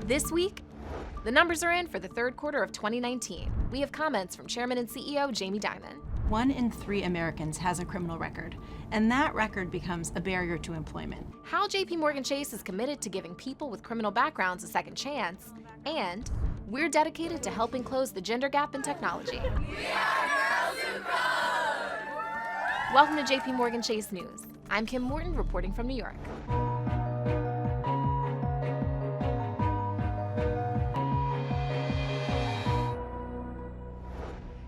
This week, the numbers are in for the third quarter of 2019. We have comments from Chairman and CEO Jamie Dimon. 1 in 3 Americans has a criminal record, and that record becomes a barrier to employment. How JPMorgan Chase is committed to giving people with criminal backgrounds a second chance, and we're dedicated to helping close the gender gap in technology. We are Girls Who Code! Welcome to JPMorgan Chase News. I'm Kim Morton reporting from New York.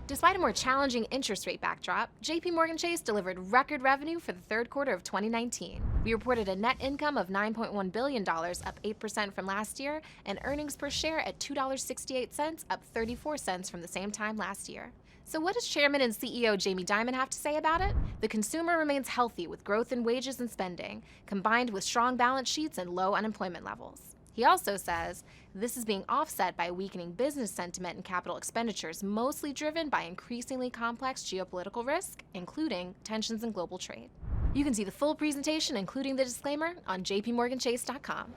Despite a more challenging interest rate backdrop, JPMorgan Chase delivered record revenue for the third quarter of 2019. We reported a net income of $9.1 billion, up 8% from last year, and earnings per share at $2.68, up 34 cents from the same time last year. So what does Chairman and CEO Jamie Dimon have to say about it? The consumer remains healthy with growth in wages and spending, combined with strong balance sheets and low unemployment levels. He also says this is being offset by weakening business sentiment and capital expenditures, mostly driven by increasingly complex geopolitical risk, including tensions in global trade. You can see the full presentation, including the disclaimer, on jpmorganchase.com.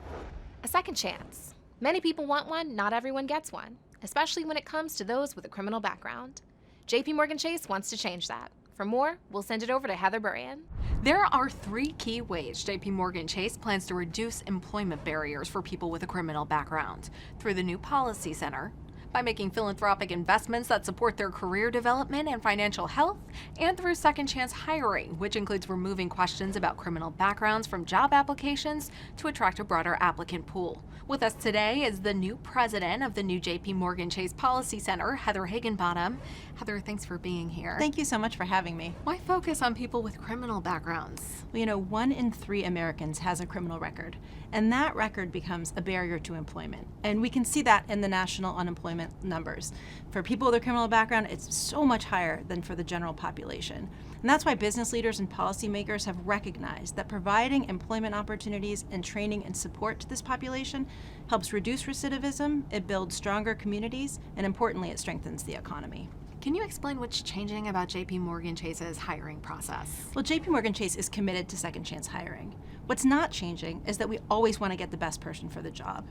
A second chance. Many people want one, not everyone gets one, especially when it comes to those with a criminal background. JPMorgan Chase wants to change that. For more, we'll send it over to Heather Burrian. There are 3 key ways JPMorgan Chase plans to reduce employment barriers for people with a criminal background: through the new Policy Center, by making philanthropic investments that support their career development and financial health, and through second chance hiring, which includes removing questions about criminal backgrounds from job applications to attract a broader applicant pool. With us today is the new president of the new JPMorgan Chase Policy Center, Heather Higginbottom. Heather, thanks for being here. Thank you so much for having me. Why focus on people with criminal backgrounds? Well, 1 in 3 Americans has a criminal record, and that record becomes a barrier to employment. And we can see that in the national unemployment numbers. For people with a criminal background, it's so much higher than for the general population. And that's why business leaders and policymakers have recognized that providing employment opportunities and training and support to this population helps reduce recidivism, it builds stronger communities, and importantly, it strengthens the economy. Can you explain what's changing about JPMorgan Chase's hiring process? Well, JPMorgan Chase is committed to second chance hiring. What's not changing is that we always want to get the best person for the job.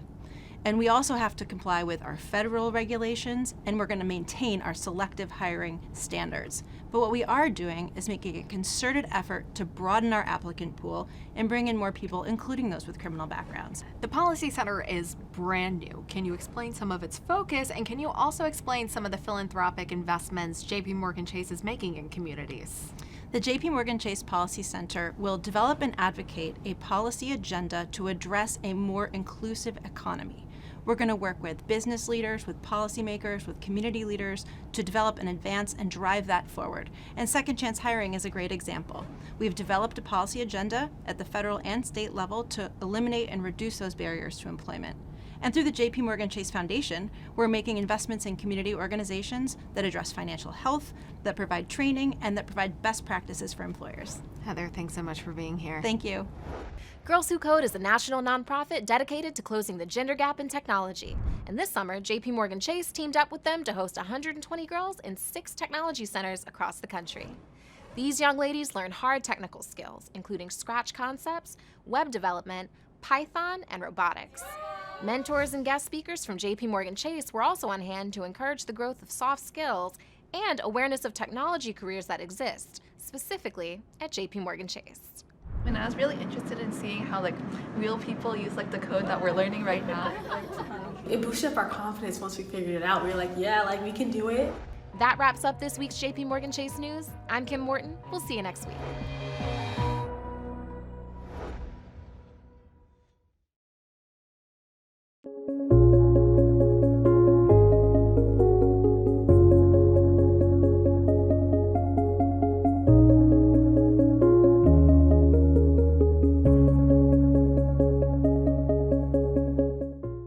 And we also have to comply with our federal regulations, and we're going to maintain our selective hiring standards. But what we are doing is making a concerted effort to broaden our applicant pool and bring in more people, including those with criminal backgrounds. The Policy Center is brand new. Can you explain some of its focus, and can you also explain some of the philanthropic investments JPMorgan Chase is making in communities? The JPMorgan Chase Policy Center will develop and advocate a policy agenda to address a more inclusive economy. We're going to work with business leaders, with policymakers, with community leaders to develop and advance and drive that forward. And second chance hiring is a great example. We've developed a policy agenda at the federal and state level to eliminate and reduce those barriers to employment. And through the JPMorgan Chase Foundation, we're making investments in community organizations that address financial health, that provide training, and that provide best practices for employers. Heather, thanks so much for being here. Thank you. Girls Who Code is a national nonprofit dedicated to closing the gender gap in technology. And this summer, JPMorgan Chase teamed up with them to host 120 girls in 6 technology centers across the country. These young ladies learn hard technical skills, including Scratch concepts, web development, Python, and robotics. Mentors and guest speakers from JPMorgan Chase were also on hand to encourage the growth of soft skills and awareness of technology careers that exist, specifically at JPMorgan Chase. And I was really interested in seeing how real people use the code that we're learning right now. It boosted up our confidence once we figured it out. We were like, yeah, we can do it. That wraps up this week's JPMorgan Chase News. I'm Kim Morton. We'll see you next week.